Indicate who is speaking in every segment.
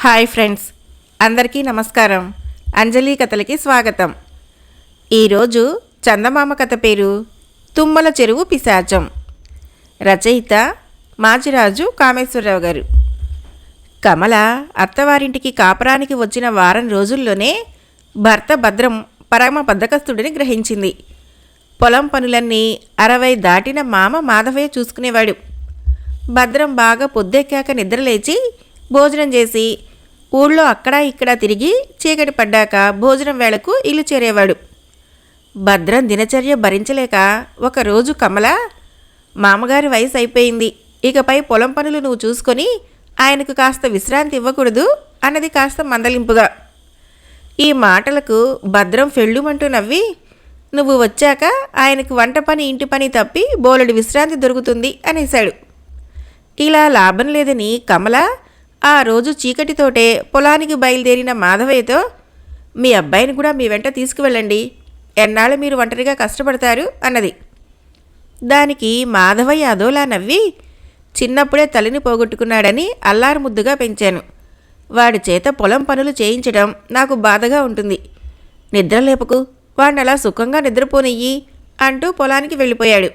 Speaker 1: Hi friends, అందరికీ నమస్కారం. అంజలి కథలకి స్వాగతం. ఈరోజు చందమామ కథ పేరు తుమ్మల చెరువు పిశాచం. రచయిత మాచిరాజు కామేశ్వరరావు గారు. కమల అత్తవారింటికి కాపరానికి వచ్చిన వారం రోజుల్లోనే భర్త భద్రం పరమ బద్ధకస్తుడిని గ్రహించింది. పొలం పనులన్నీ 60 దాటిన మామ మాధవయ్య చూసుకునేవాడు. భద్రం బాగా పొద్దెక్కాక నిద్రలేచి భోజనం చేసి ఊళ్ళో అక్కడా ఇక్కడా తిరిగి చీకటి పడ్డాక భోజనం వేళకు ఇల్లు చేరేవాడు. భద్రం దినచర్య భరించలేక ఒకరోజు కమల, మామగారి వయసు అయిపోయింది, ఇకపై పొలం పనులు నువ్వు చూసుకొని ఆయనకు కాస్త విశ్రాంతి ఇవ్వకూడదు అన్నది కాస్త మందలింపుగా. ఈ మాటలకు భద్రం ఫెళ్ళుమంటూ నవ్వి, నువ్వు వచ్చాక ఆయనకు వంట పని ఇంటి పని తప్పి బోలెడు విశ్రాంతి దొరుకుతుంది అనేశాడు. ఇలా లాభం లేదని కమల ఆ రోజు చీకటితోటే పొలానికి బయలుదేరిన మాధవయ్యతో, మీ అబ్బాయిని కూడా మీ వెంట తీసుకువెళ్ళండి, ఎన్నాళ్ళు మీరు ఒంటరిగా కష్టపడతారు అన్నది. దానికి మాధవయ్య అదోలా నవ్వి, చిన్నప్పుడే తల్లిని పోగొట్టుకున్నాడని అల్లారు ముద్దుగా పెంచాను, వాడి చేత పొలం పనులు చేయించడం నాకు బాధగా ఉంటుంది, నిద్ర లేపకు, వాడిని అలా సుఖంగా నిద్రపోనియ్యి అంటూ పొలానికి వెళ్ళిపోయాడు.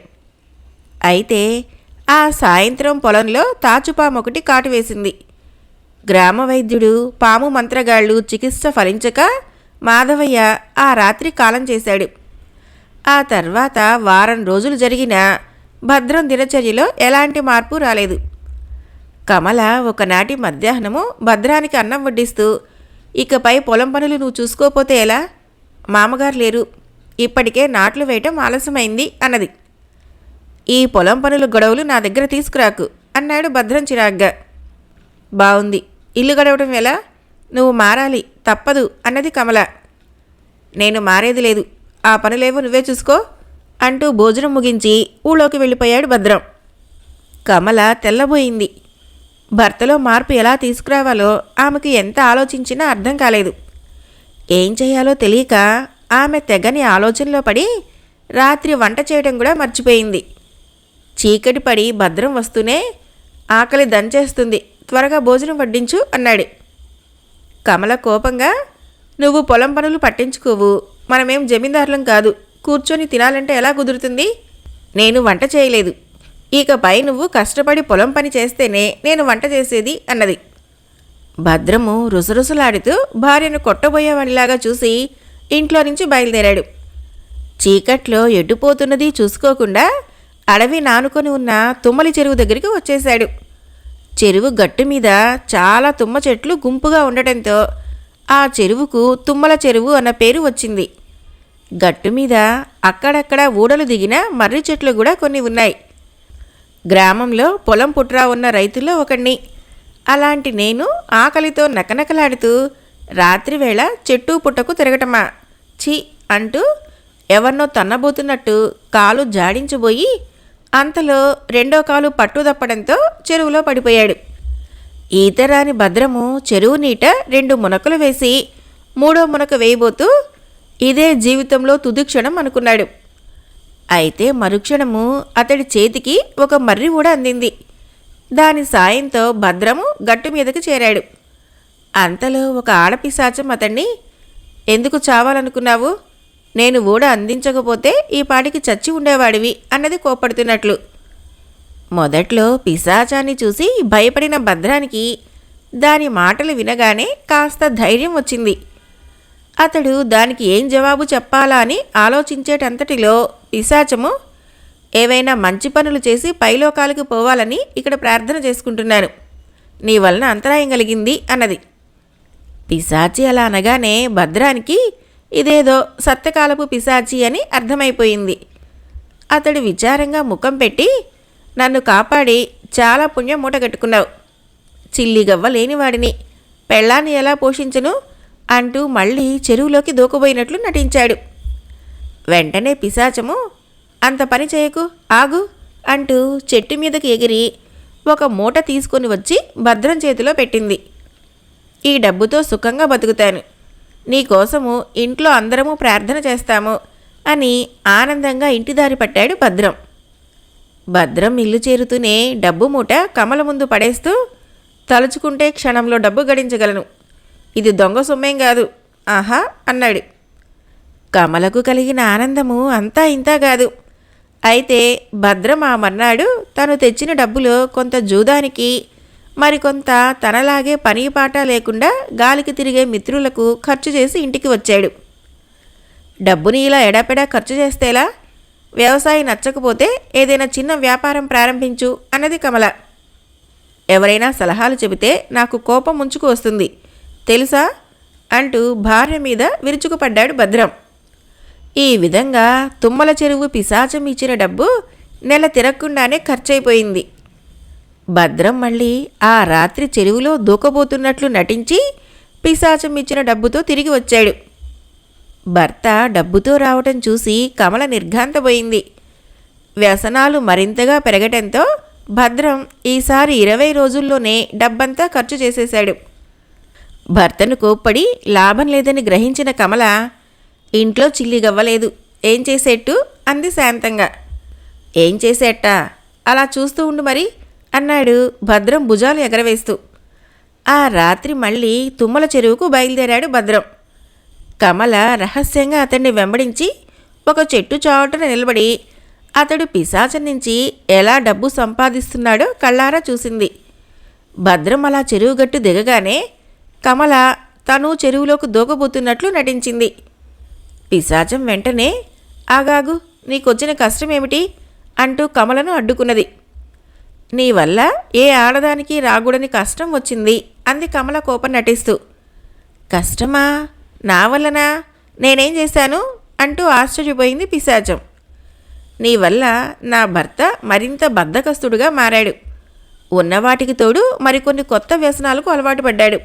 Speaker 1: అయితే ఆ సాయంత్రం పొలంలో తాచుపాము ఒకటి కాటు వేసింది. గ్రామ వైద్యుడు, పాము మంత్రగాళ్ళు చికిత్స ఫలించక మాధవయ్య ఆ రాత్రి కాలం చేశాడు. ఆ తర్వాత వారం రోజులు జరిగినా భద్రం దినచర్యలో ఎలాంటి మార్పు రాలేదు. కమల ఒకనాటి మధ్యాహ్నము భద్రానికి అన్నం వడ్డిస్తూ, ఇకపై పొలం పనులు నువ్వు చూసుకోపోతే ఎలా, మామగారు లేరు, ఇప్పటికే నాట్లు వేయటం ఆలస్యమైంది అన్నది. ఈ పొలం పనుల గొడవలు నా దగ్గర తీసుకురాకు అన్నాడు భద్రం చిరాగ్గా. బావుంది, ఇల్లు గడవడం ఎలా, నువ్వు మారాలి, తప్పదు అన్నది కమల. నేను మారేది లేదు, ఆ పనులేవో నువ్వే చూసుకో అంటూ భోజనం ముగించి ఊళ్ళోకి వెళ్ళిపోయాడు భద్రం. కమల తెల్లబోయింది. భర్తలో మార్పు ఎలా తీసుకురావాలో ఆమెకు ఎంత ఆలోచించినా అర్థం కాలేదు. ఏం చేయాలో తెలియక ఆమె తెగని ఆలోచనలో పడి రాత్రి వంట చేయడం కూడా మర్చిపోయింది. చీకటి పడి భద్రం వస్తూనే, ఆకలి దంచేస్తుంది, త్వరగా భోజనం వడ్డించు అన్నాడు. కమల కోపంగా, నువ్వు పొలం పనులు పట్టించుకోవు, మనమేం జమీందారులం కాదు, కూర్చొని తినాలంటే ఎలా కుదురుతుంది, నేను వంట చేయలేదు, ఇకపై నువ్వు కష్టపడి పొలం పని చేస్తేనే నేను వంట చేసేది అన్నది. భద్రము రుసరుసలాడుతూ భార్యను కొట్టబోయేవాడిలాగా చూసి ఇంట్లో నుంచి బయలుదేరాడు. చీకట్లో ఎడ్డుపోతున్నది చూసుకోకుండా అడవి నానుకొని ఉన్న తుమ్మలి చెరువు దగ్గరికి వచ్చేశాడు. చెరువు గట్టు మీద చాలా తుమ్మ చెట్లు గుంపుగా ఉండటంతో ఆ చెరువుకు తుమ్మల చెరువు అన్న పేరు వచ్చింది. గట్టు మీద అక్కడక్కడ ఊడలు దిగిన మర్రి చెట్లు కూడా కొన్ని ఉన్నాయి. గ్రామంలో పొలం పుట్రా ఉన్న రైతుల్లో ఒకణ్ణి. అలాంటి నేను ఆకలితో నకనకలాడుతూ రాత్రివేళ చెట్టు పుట్టకు తిరగటమా, ఛీ అంటూ ఎవరినో తన్నబోతున్నట్టు కాలు జాడించబోయి అంతలో రెండో కాలు పట్టుదప్పడంతో చెరువులో పడిపోయాడు. ఈతరాని భద్రము చెరువు నీట 2 మునకలు వేసి 3వ మునక వేయబోతూ ఇదే జీవితంలో తుది క్షణం అనుకున్నాడు. అయితే మరుక్షణము అతడి చేతికి ఒక మర్రి ఊడ అందింది. దాని సాయంతో భద్రము గట్టు మీదకి చేరాడు. అంతలో ఒక ఆడపిశాచం అతన్ని, ఎందుకు చావాలనుకున్నావు, నేను ఊడ అందించకపోతే ఈ పాటికి చచ్చి ఉండేవాడివి అన్నది కోపడుతున్నట్లు. మొదట్లో పిశాచాన్ని చూసి భయపడిన భద్రానికి దాని మాటలు వినగానే కాస్త ధైర్యం వచ్చింది. అతడు దానికి ఏం జవాబు చెప్పాలా అని ఆలోచించేటంతటిలో పిశాచము, ఏవైనా మంచి పనులు చేసి పైలోకాలకు పోవాలని ఇక్కడ ప్రార్థన చేసుకుంటున్నాను, నీ వలన అంతరాయం కలిగింది అన్నది. పిశాచి అలా అనగానే భద్రానికి ఇదేదో సత్యకాలపు పిశాచి అని అర్థమైపోయింది. అతడు విచారంగా ముఖం పెట్టి, నన్ను కాపాడి చాలా పుణ్యం మూటగట్టుకున్నావు, చిల్లిగవ్వ లేనివాడిని, పెళ్ళాన్ని ఎలా పోషించను అంటూ మళ్ళీ చెరువులోకి దూకబోయినట్లు నటించాడు. వెంటనే పిశాచము, అంత పని చేయకు, ఆగు అంటూ చెట్టు మీదకి ఎగిరి ఒక మూట తీసుకొని వచ్చి భద్రం చేతిలో పెట్టింది. ఈ డబ్బుతో సుఖంగా బతుకుతాను, నీకోసము ఇంట్లో అందరము ప్రార్థన చేస్తాము అని ఆనందంగా ఇంటిదారి పట్టాడు భద్రం. భద్రం ఇల్లు చేరుతూనే డబ్బు మూట కమల ముందు పడేస్తూ, తలుచుకుంటే క్షణంలో డబ్బు గడించగలను. ఇది దొంగ సొమ్మేం కాదు. ఆహా అన్నాడు. కమలకు కలిగిన ఆనందము అంతా ఇంతా కాదు. అయితే భద్రం ఆ మర్నాడు తను తెచ్చిన డబ్బులో కొంత జూదానికి, మరికొంత తనలాగే పనిపాట లేకుండా గాలికి తిరిగే మిత్రులకు ఖర్చు చేసి ఇంటికి వచ్చాడు. డబ్బుని ఇలా ఎడాపెడా ఖర్చు చేస్తేలా? వ్యవసాయం నచ్చకపోతే ఏదైనా చిన్న వ్యాపారం ప్రారంభించు అన్నది కమల. ఎవరైనా సలహాలు చెబితే నాకు కోపం ముంచుకు వస్తుంది తెలుసా అంటూ భార్య మీద విరుచుకుపడ్డాడు భద్రం. ఈ విధంగా తుమ్మల చెరువు పిశాచం ఇచ్చిన డబ్బు నెల తిరగకుండానే ఖర్చయిపోయింది. భద్రం మళ్ళీ ఆ రాత్రి చెరువులో దూకబోతున్నట్లు నటించి పిశాచం ఇచ్చిన డబ్బుతో తిరిగి వచ్చాడు. భర్త డబ్బుతో రావటం చూసి కమల నిర్ఘాంతపోయింది. వ్యసనాలు మరింతగా పెరగటంతో భద్రం ఈసారి 20 రోజుల్లోనే డబ్బంతా ఖర్చు చేసేశాడు. భర్తను కోప్పడి లాభం లేదని గ్రహించిన కమల, ఇంట్లో చిల్లిగవ్వలేదు, ఏం చేసేట్టు అంది శాంతంగా. ఏం చేసేట్టా? అలా చూస్తూ ఉండు మరి అన్నాడు భద్రం భుజాలు ఎగరవేస్తూ. ఆ రాత్రి మళ్ళీ తుమ్మల చెరువుకు బయలుదేరాడు భద్రం. కమల రహస్యంగా అతన్ని వెంబడించి ఒక చెట్టు చావటన నిలబడి అతడు పిశాచం నుంచి ఎలా డబ్బు సంపాదిస్తున్నాడో కళ్ళారా చూసింది. భద్రం అలా చెరువు గట్టు దిగగానే కమల తను చెరువులోకి దూకబోతున్నట్లు నటించింది. పిశాచం వెంటనే, ఆగాగు, నీకొచ్చిన కష్టమేమిటి అంటూ కమలను అడ్డుకున్నది. నీ వల్ల ఏ ఆడదానికి రాకూడని కష్టం వచ్చింది అంది కమల కోపం నటిస్తూ. కష్టమా? నా వల్లనా? నేనేం చేశాను అంటూ ఆశ్చర్యపోయింది పిశాచం. నీ వల్ల నా భర్త మరింత బద్ధకస్తుడుగా మారాడు. ఉన్నవాటికి తోడు మరికొన్ని కొత్త వ్యసనాలకు అలవాటు పడ్డాడు.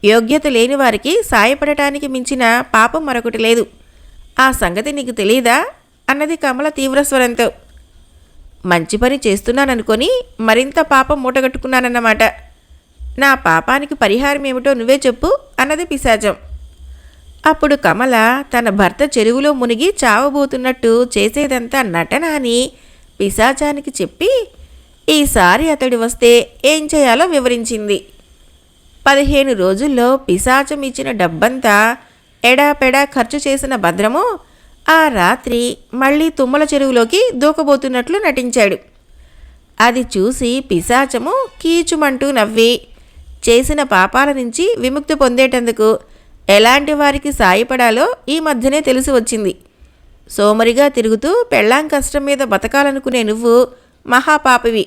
Speaker 1: యోగ్యత లేని వారికి సాయపడటానికి మించిన పాపం మరొకటి లేదు. ఆ సంగతి నీకు తెలీదా అన్నది కమల తీవ్రస్వరంతో. మంచి పని చేస్తున్నాననుకొని మరింత పాపం మూటగట్టుకున్నానన్నమాట. నా పాపానికి పరిహారం ఏమిటో నువ్వే చెప్పు అన్నది పిశాచం. అప్పుడు కమల తన భర్త చెరువులో మునిగి చావబోతున్నట్టు చేసేదంతా నటన అని పిశాచానికి చెప్పి ఈసారి అతడు వస్తే ఏం చేయాలో వివరించింది. 15 రోజుల్లో పిశాచం ఇచ్చిన డబ్బంతా ఎడాపెడా ఖర్చు చేసిన భద్రము ఆ రాత్రి మళ్ళీ తుమ్మల చెరువులోకి దూకబోతున్నట్లు నటించాడు. అది చూసి పిశాచము కీచుమంటూ నవ్వి చేసిన పాపాల నుంచి విముక్తి పొందేటందుకు ఎలాంటి వారికి సాయపడాలో ఈ మధ్యనే తెలిసి వచ్చింది. సోమరిగా తిరుగుతూ పెళ్ళాం కష్టం మీద బతకాలనుకునే నువ్వు మహాపాపివి.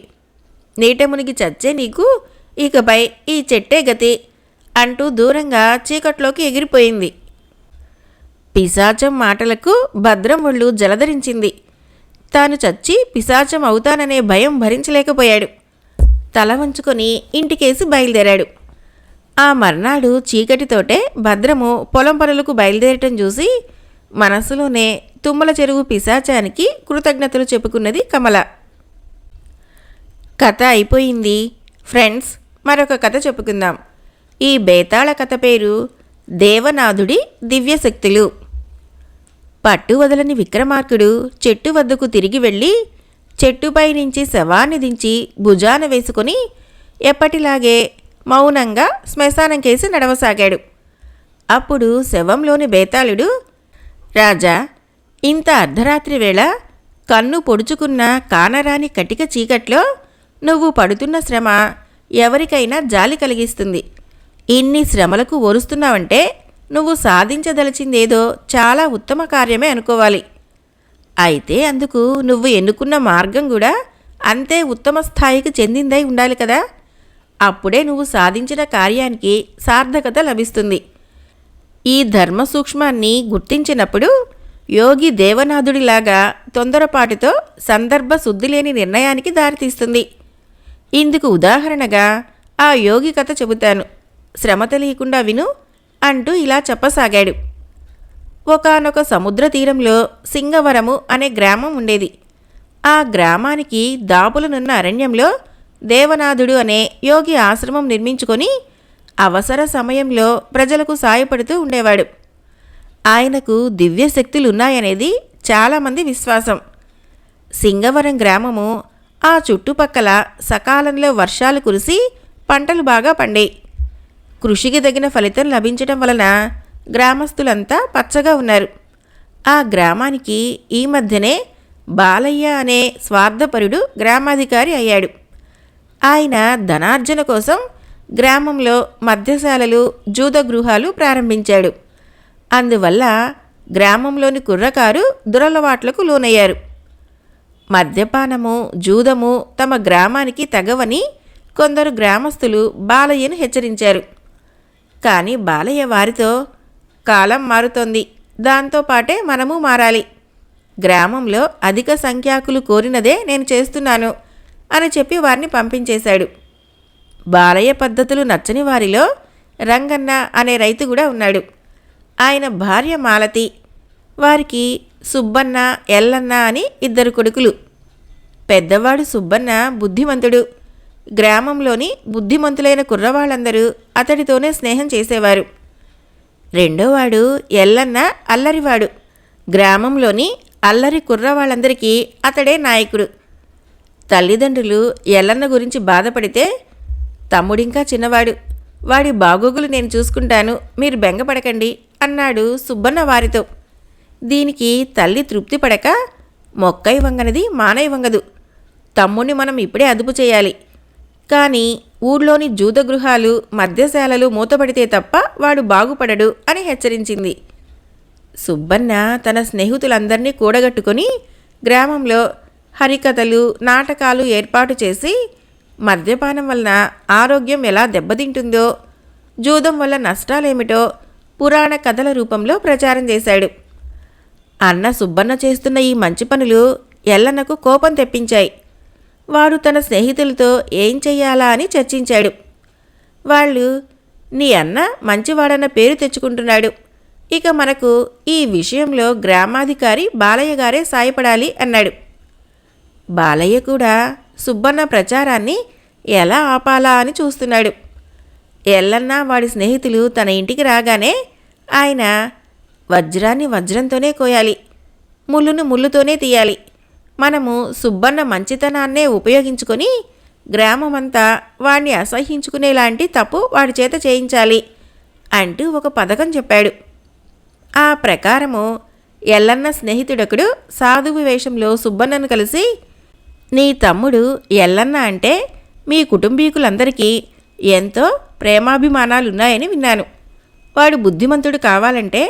Speaker 1: నీట మునిగి చచ్చే నీకు ఇకపై ఈ చెట్టే గతి అంటూ దూరంగా చీకట్లోకి ఎగిరిపోయింది. పిశాచం మాటలకు భద్రం ఒళ్ళు జలధరించింది. తాను చచ్చి పిశాచం అవుతాననే భయం భరించలేకపోయాడు. తల వంచుకొని ఇంటికేసి బయలుదేరాడు. ఆ మర్నాడు చీకటితోటే భద్రము పొలం పనులకు బయలుదేరటం చూసి మనసులోనే తుమ్మల చెరువు పిశాచానికి కృతజ్ఞతలు చెప్పుకున్నది కమల. కథ అయిపోయింది. ఫ్రెండ్స్, మరొక కథ చెప్పుకుందాం. ఈ బేతాళ కథ పేరు దేవనాథుడి దివ్యశక్తులు. పట్టు వదలని విక్రమార్కుడు చెట్టు వద్దకు తిరిగి వెళ్ళి చెట్టుపై నుంచి శవాన్ని దించి భుజాన వేసుకొని ఎప్పటిలాగే మౌనంగా శ్మశానం కేసి నడవసాగాడు. అప్పుడు శవంలోని బేతాళుడు, రాజా, ఇంత అర్ధరాత్రి వేళ కన్ను పొడుచుకున్న కానరాని కటిక చీకట్లో నువ్వు పడుతున్న శ్రమ ఎవరికైనా జాలి కలిగిస్తుంది. ఇన్ని శ్రమలకు ఓరుస్తున్నావంటే నువ్వు సాధించదలిచిందేదో చాలా ఉత్తమ కార్యమే అనుకోవాలి. అయితే అందుకు నువ్వు ఎన్నుకున్న మార్గం కూడా అంతే ఉత్తమ స్థాయికి చెందిందై ఉండాలి కదా. అప్పుడే నువ్వు సాధించిన కార్యానికి సార్థకత లభిస్తుంది. ఈ ధర్మ సూక్ష్మాన్ని గుర్తించినప్పుడు యోగి దేవనాథుడిలాగా తొందరపాటుతో సందర్భ శుద్ధిలేని నిర్ణయానికి దారితీస్తుంది. ఇందుకు ఉదాహరణగా ఆ యోగి కథ చెబుతాను, శ్రమ తెలియకుండా విను అంటూ ఇలా చెప్పసాగాడు. ఒకానొక సముద్ర తీరంలో సింగవరము అనే గ్రామం ఉండేది. ఆ గ్రామానికి దాపులనున్న అరణ్యంలో దేవనాథుడు అనే యోగి ఆశ్రమం నిర్మించుకొని అవసర సమయంలో ప్రజలకు సాయపడుతూ ఉండేవాడు. ఆయనకు దివ్యశక్తులున్నాయనేది చాలామంది విశ్వాసం. సింగవరం గ్రామము ఆ చుట్టుపక్కల సకాలంలో వర్షాలు కురిసి పంటలు బాగా పండాయి. కృషికి తగిన ఫలితం లభించడం వలన గ్రామస్తులంతా పచ్చగా ఉన్నారు. ఆ గ్రామానికి ఈ మధ్యనే బాలయ్య అనే స్వార్థపరుడు గ్రామాధికారి అయ్యాడు. ఆయన ధనార్జన కోసం గ్రామంలో మద్యశాలలు, జూదగృహాలు ప్రారంభించాడు. అందువల్ల గ్రామంలోని కుర్రకారు దురలవాట్లకు లోనయ్యారు. మద్యపానము, జూదము తమ గ్రామానికి తగవని కొందరు గ్రామస్తులు బాలయ్యను హెచ్చరించారు. కానీ బాలయ్య వారితో, కాలం మారుతోంది, దాంతోపాటే మనము మారాలి, గ్రామంలో అధిక సంఖ్యాకులు కోరినదే నేను చేస్తున్నాను అని చెప్పి వారిని పంపించేశాడు. బాలయ్య పద్ధతులు నచ్చని వారిలో రంగన్న అనే రైతు కూడా ఉన్నాడు. ఆయన భార్య మాలతి, వారికి సుబ్బన్న, ఎల్లన్న అని 2 కొడుకులు. పెద్దవాడు సుబ్బన్న బుద్ధిమంతుడు. గ్రామంలోని బుద్ధిమంతులైన కుర్రవాళ్ళందరూ అతడితోనే స్నేహం చేసేవారు. రెండోవాడు ఎల్లన్న అల్లరివాడు. గ్రామంలోని అల్లరి కుర్రవాళ్ళందరికీ అతడే నాయకుడు. తల్లిదండ్రులు ఎల్లన్న గురించి బాధపడితే, తమ్ముడింకా చిన్నవాడు, వాడి బాగోగులు నేను చూసుకుంటాను, మీరు బెంగపడకండి అన్నాడు సుబ్బన్న వారితో. దీనికి తల్లి తృప్తి పడక, మొక్కై వంగనది మానై వంగదు, తమ్ముణ్ణి మనం ఇప్పుడే అదుపు చేయాలి, కానీ ఊళ్ళోని జూదగృహాలు, మద్యశాలలు మూతపడితే తప్ప వాడు బాగుపడడు అని హెచ్చరించింది. సుబ్బన్న తన స్నేహితులందరినీ కూడగట్టుకొని గ్రామంలో హరికథలు, నాటకాలు ఏర్పాటు చేసి మద్యపానం వలన ఆరోగ్యం ఎలా దెబ్బతింటుందో, జూదం వల్ల నష్టాలేమిటో పురాణ కథల రూపంలో ప్రచారం చేశాడు. అన్న సుబ్బన్న చేస్తున్న ఈ మంచి పనులు ఎల్లన్నకు కోపం తెప్పించాయి. వాడు తన స్నేహితులతో ఏం చెయ్యాలా అని చర్చించాడు. వాళ్ళు, నీ అన్న మంచివాడన్న పేరు తెచ్చుకుంటున్నాడు, ఇక మనకు ఈ విషయంలో గ్రామాధికారి బాలయ్య గారే సాయపడాలి అన్నాడు. బాలయ్య కూడా సుబ్బన్న ప్రచారాన్ని ఎలా ఆపాలా అని చూస్తున్నాడు. ఎల్లన్న వాడి స్నేహితులు తన ఇంటికి రాగానే ఆయన, వజ్రాన్ని వజ్రంతోనే కోయాలి, ముళ్ళును ముళ్ళుతోనే తీయాలి, మనము సుబ్బన్న మంచితనాన్నే ఉపయోగించుకొని గ్రామమంతా వాణ్ణి అసహ్యించుకునేలాంటి తప్పు వాడి చేత చేయించాలి అంటూ ఒక పథకం చెప్పాడు. ఆ ప్రకారము ఎల్లన్న స్నేహితుడొకడు సాధువు వేషంలో సుబ్బన్నను కలిసి, నీ తమ్ముడు ఎల్లన్న అంటే మీ కుటుంబీకులందరికీ ఎంతో ప్రేమాభిమానాలున్నాయని విన్నాను, వాడు బుద్ధిమంతుడు కావాలంటే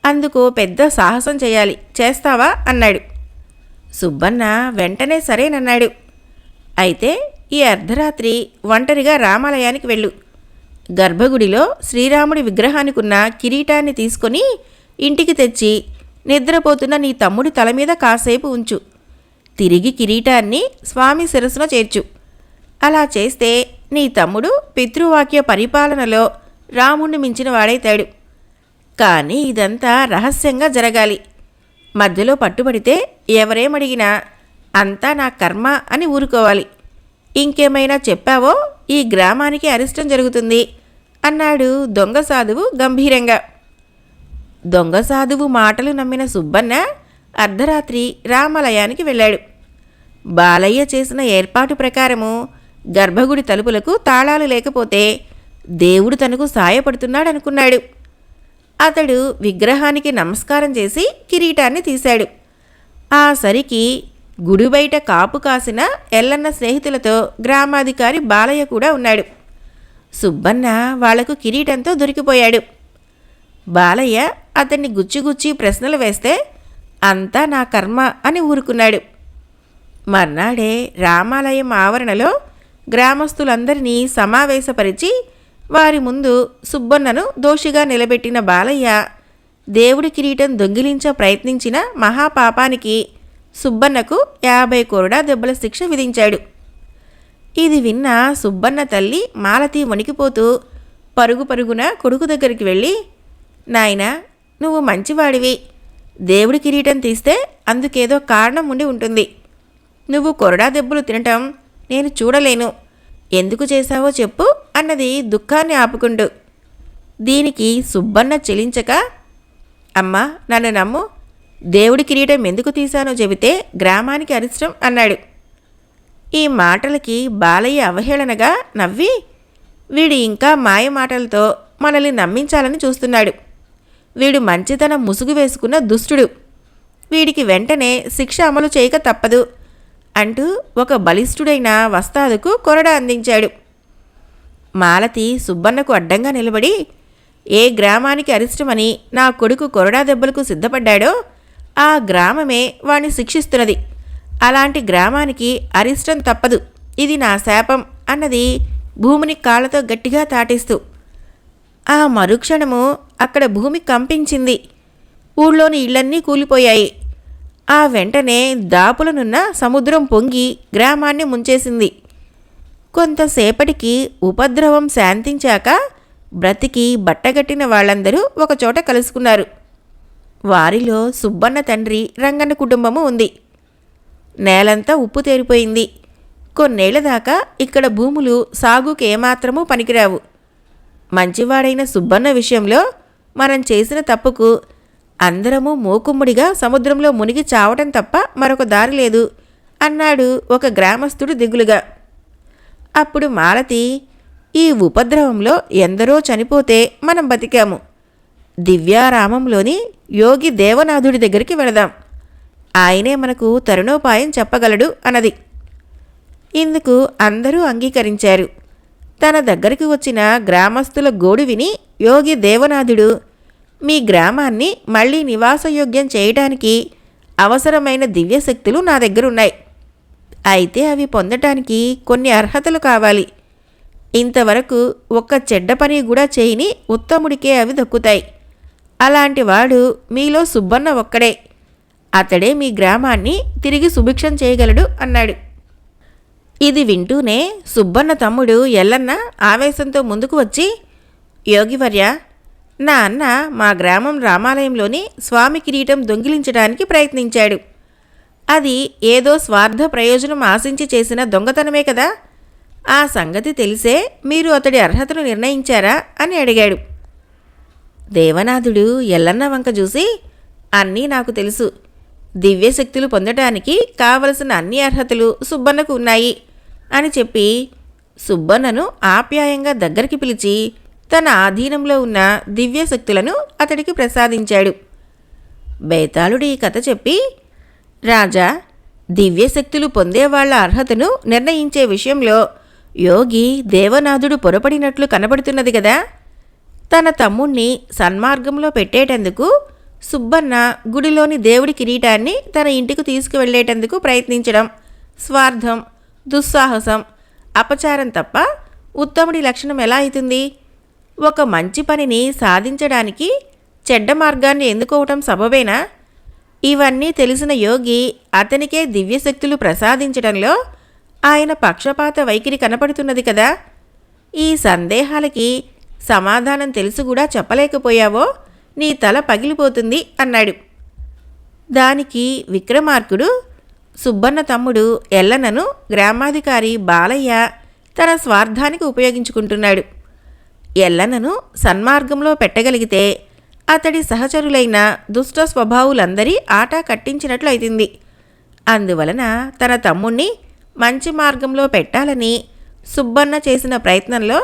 Speaker 1: అందుకు పెద్ద సాహసం చేయాలి, చేస్తావా అన్నాడు. సుబ్బన్న వెంటనే సరేనన్నాడు. అయితే ఈ అర్ధరాత్రి ఒంటరిగా రామాలయానికి వెళ్ళు, గర్భగుడిలో శ్రీరాముడి విగ్రహానికున్న కిరీటాన్ని తీసుకొని ఇంటికి తెచ్చి నిద్రపోతున్న నీ తమ్ముడి తల మీద కాసేపు ఉంచు, తిరిగి కిరీటాన్ని స్వామి శిరస్సున చేర్చు. అలా చేస్తే నీ తమ్ముడు పితృవాక్య పరిపాలనలో రాముణ్ణి మించిన వాడైతాడు. కానీ ఇదంతా రహస్యంగా జరగాలి, మధ్యలో పట్టుబడితే ఎవరేమడిగినా అంతా నా కర్మ అని ఊరుకోవాలి, ఇంకేమైనా చెప్పావో ఈ గ్రామానికి అరిష్టం జరుగుతుంది అన్నాడు దొంగ సాధువు గంభీరంగా. దొంగ సాధువు మాటలు నమ్మిన సుబ్బన్న అర్ధరాత్రి రామాలయానికి వెళ్ళాడు. బాలయ్య చేసిన ఏర్పాటు ప్రకారము గర్భగుడి తలుపులకు తాళాలు లేకపోతే దేవుడు తనకు సాయపడుతున్నాడనుకున్నాడు. అతడు విగ్రహానికి నమస్కారం చేసి కిరీటాన్ని తీశాడు. ఆ సరికి గుడి బయట కాపు కాసిన ఎల్లన్న స్నేహితులతో గ్రామాధికారి బాలయ్య కూడా ఉన్నాడు. సుబ్బన్న వాళ్లకు కిరీటంతో దొరికిపోయాడు. బాలయ్య అతన్ని గుచ్చిగుచ్చి ప్రశ్నలు వేస్తే అంతా నా కర్మ అని ఊరుకున్నాడు. మర్నాడే రామాలయం ఆవరణలో గ్రామస్తులందరినీ సమావేశపరిచి వారి ముందు సుబ్బన్నను దోషిగా నిలబెట్టిన బాలయ్య దేవుడి కిరీటం దొంగిలించ ప్రయత్నించిన మహాపాపానికి సుబ్బన్నకు 50 కొరడా దెబ్బల శిక్ష విధించాడు. ఇది విన్న సుబ్బన్న తల్లి మాలతి వణికిపోతూ పరుగు పరుగున కొడుకు దగ్గరికి వెళ్ళి, నాయనా, నువ్వు మంచివాడివి, దేవుడి కిరీటం తీస్తే అందుకేదో కారణం ఉండి ఉంటుంది, నువ్వు కొరడా దెబ్బలు తినటం నేను చూడలేను, ఎందుకు చేశావో చెప్పు అన్నది దుఃఖాన్ని ఆపుకుంటూ. దీనికి సుబ్బన్న చెలించక, అమ్మా నన్ను నమ్ము, దేవుడి కిరీటం ఎందుకు తీశానో చెబితే గ్రామానికి అరిష్టం అన్నాడు. ఈ మాటలకి బాలయ్య అవహేళనగా నవ్వి, వీడు ఇంకా మాయ మాటలతో మనల్ని నమ్మించాలని చూస్తున్నాడు. వీడు మంచితనం ముసుగు వేసుకున్న దుష్టుడు. వీడికి వెంటనే శిక్ష అమలు చేయక తప్పదు అంటూ ఒక బలిష్ఠుడైన వస్తాదుకు కొరడా అందించాడు. మాలతి సుబ్బన్నకు అడ్డంగా నిలబడి, ఏ గ్రామానికి అరిష్టమని నా కొడుకు కొరడా దెబ్బలకు సిద్ధపడ్డాడో ఆ గ్రామమే వాణ్ణి శిక్షిస్తున్నది. అలాంటి గ్రామానికి అరిష్టం తప్పదు, ఇది నా శాపం అన్నది భూమిని కాళ్ళతో గట్టిగా తాటిస్తూ. ఆ మరుక్షణము అక్కడ భూమి కంపించింది. ఊళ్ళోని ఇళ్లన్నీ కూలిపోయాయి. ఆ వెంటనే దాపులనున్న సముద్రం పొంగి గ్రామాన్ని ముంచేసింది. కొంతసేపటికి ఉపద్రవం శాంతించాక బ్రతికి బట్టగట్టిన వాళ్ళందరూ ఒకచోట కలుసుకున్నారు. వారిలో సుబ్బన్న తండ్రి రంగన్న కుటుంబము ఉంది. నేలంతా ఉప్పు తేరిపోయింది. కొన్నేళ్ల దాకా ఇక్కడ భూములు సాగుకు ఏమాత్రమూ పనికిరావు. మంచివాడైన సుబ్బన్న విషయంలో మనం చేసిన తప్పుకు అందరము మూకుమ్మడిగా సముద్రంలో మునిగి చావటం తప్ప మరొక దారి లేదు అన్నాడు ఒక గ్రామస్థుడు దిగులుగా. అప్పుడు మాలతి, ఈ ఉపద్రవంలో ఎందరో చనిపోతే మనం బతికాము. దివ్యారామంలోని యోగి దేవనాథుడి దగ్గరికి వెళదాం, ఆయనే మనకు తరుణోపాయం చెప్పగలడు అన్నది. ఇందుకు అందరూ అంగీకరించారు. తన దగ్గరికి వచ్చిన గ్రామస్తుల గోడు విని యోగి దేవనాథుడు, మీ గ్రామాన్ని మళ్లీ నివాసయోగ్యం చేయటానికి అవసరమైన దివ్యశక్తులు నా దగ్గరున్నాయి. అయితే అవి పొందటానికి కొన్ని అర్హతలు కావాలి. ఇంతవరకు ఒక్క చెడ్డ పని కూడా చేయని ఉత్తముడికే అవి దక్కుతాయి. అలాంటి వాడు మీలో సుబ్బన్న ఒక్కడే. అతడే మీ గ్రామాన్ని తిరిగి సుభిక్షం చేయగలడు అన్నాడు. ఇది వింటూనే సుబ్బన్న తమ్ముడు ఎల్లన్న ఆవేశంతో ముందుకు వచ్చి, యోగివర్య, నా అన్న మా గ్రామం రామాలయంలోని స్వామి కిరీటం దొంగిలించడానికి ప్రయత్నించాడు. అది ఏదో స్వార్థ ప్రయోజనం ఆశించి చేసిన దొంగతనమే కదా. ఆ సంగతి తెలిసే మీరు అతడి అర్హతను నిర్ణయించారా అని అడిగాడు. దేవనాథుడు ఎల్లన్న వంక చూసి, అన్నీ నాకు తెలుసు. దివ్యశక్తులు పొందటానికి కావలసిన అన్ని అర్హతలు సుబ్బన్నకు ఉన్నాయి అని చెప్పి సుబ్బన్నను ఆప్యాయంగా దగ్గరికి పిలిచి తన ఆధీనంలో ఉన్న దివ్యశక్తులను అతడికి ప్రసాదించాడు. బేతాళుడు ఈ కథ చెప్పి, రాజా, దివ్యశక్తులు పొందేవాళ్ల అర్హతను నిర్ణయించే విషయంలో యోగి దేవనాథుడు పొరపడినట్లు కనబడుతున్నది కదా. తన తమ్ముణ్ణి సన్మార్గంలో పెట్టేటందుకు సుబ్బన్న గుడిలోని దేవుడి కిరీటాన్ని తన ఇంటికి తీసుకువెళ్లేటందుకు ప్రయత్నించడం స్వార్థం, దుస్సాహసం, అపచారం తప్ప ఉత్తముడి లక్షణం ఎలా అవుతుంది? ఒక మంచి పనిని సాధించడానికి చెడ్డ మార్గాన్ని ఎన్నుకోవటం సబబేనా? ఇవన్నీ తెలిసిన యోగి అతనికే దివ్యశక్తులు ప్రసాదించడంలో ఆయన పక్షపాత వైఖరి కనపడుతున్నది కదా. ఈ సందేహాలకి సమాధానం తెలుసు కూడా చెప్పలేకపోయావో నీ తల పగిలిపోతుంది అన్నాడు. దానికి విక్రమార్కుడు, సుబ్బన్న తమ్ముడు ఎల్లన్నను గ్రామాధికారి బాలయ్య తన స్వార్థానికి ఉపయోగించుకుంటున్నాడు. ఎల్లన్నను సన్మార్గంలో పెట్టగలిగితే అతడి సహచరులైన దుష్ట స్వభావులందరి ఆట కట్టించినట్లయితుంది. అందువలన తన తమ్ముణ్ణి మంచి మార్గంలో పెట్టాలని సుబ్బన్న చేసిన ప్రయత్నంలో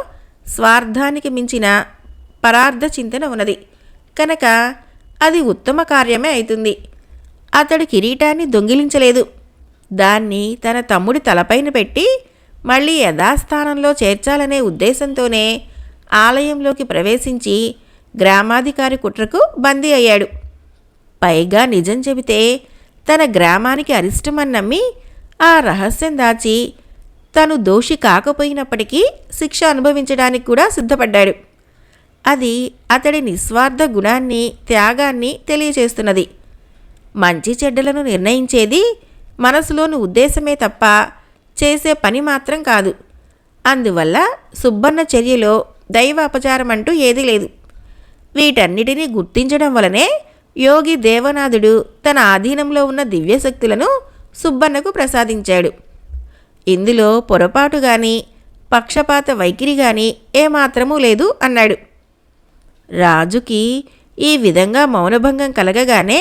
Speaker 1: స్వార్థానికి మించిన పరార్థ చింతన ఉన్నది కనుక అది ఉత్తమ కార్యమే అవుతుంది. అతడు కిరీటాన్ని దొంగిలించలేదు. దాన్ని తన తమ్ముడి తలపైన పెట్టి మళ్ళీ యథాస్థానంలో చేర్చాలనే ఉద్దేశంతోనే ఆలయంలోకి ప్రవేశించి గ్రామాధికారి కుట్రకు బందీ అయ్యాడు. పైగా నిజం చెబితే తన గ్రామానికి అరిష్టమని నమ్మి ఆ రహస్యం దాచి తను దోషి కాకపోయినప్పటికీ శిక్ష అనుభవించడానికి కూడా సిద్ధపడ్డాడు. అది అతడి నిస్వార్థ గుణాన్ని, త్యాగాన్ని తెలియచేస్తున్నది. మంచి చెడ్డలను నిర్ణయించేది మనసులోని ఉద్దేశమే తప్ప చేసే పని మాత్రం కాదు. అందువల్ల సుబ్బన్న చర్యలో దైవ అపచారం అంటూ ఏదీ లేదు. వీటన్నిటినీ గుర్తించడం వలనే యోగి దేవనాథుడు తన ఆధీనంలో ఉన్న దివ్యశక్తులను సుబ్బన్నకు ప్రసాదించాడు. ఇందులో పొరపాటు గాని పక్షపాత వైఖరి గాని ఏమాత్రమూ లేదు అన్నాడు. రాజుకి ఈ విధంగా మౌనభంగం కలగగానే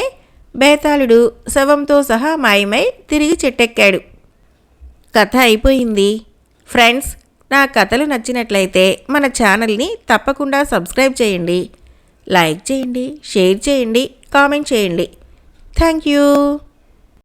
Speaker 1: బేతాళుడు శవంతో సహా మాయమై తిరిగి చెట్టెక్కాడు. కథ అయిపోయింది. ఫ్రెండ్స్, నా కథలు నచ్చినట్లయితే మన ఛానల్ని తప్పకుండా సబ్స్క్రైబ్ చేయండి, లైక్ చేయండి, షేర్ చేయండి, కామెంట్ చేయండి. Thank you.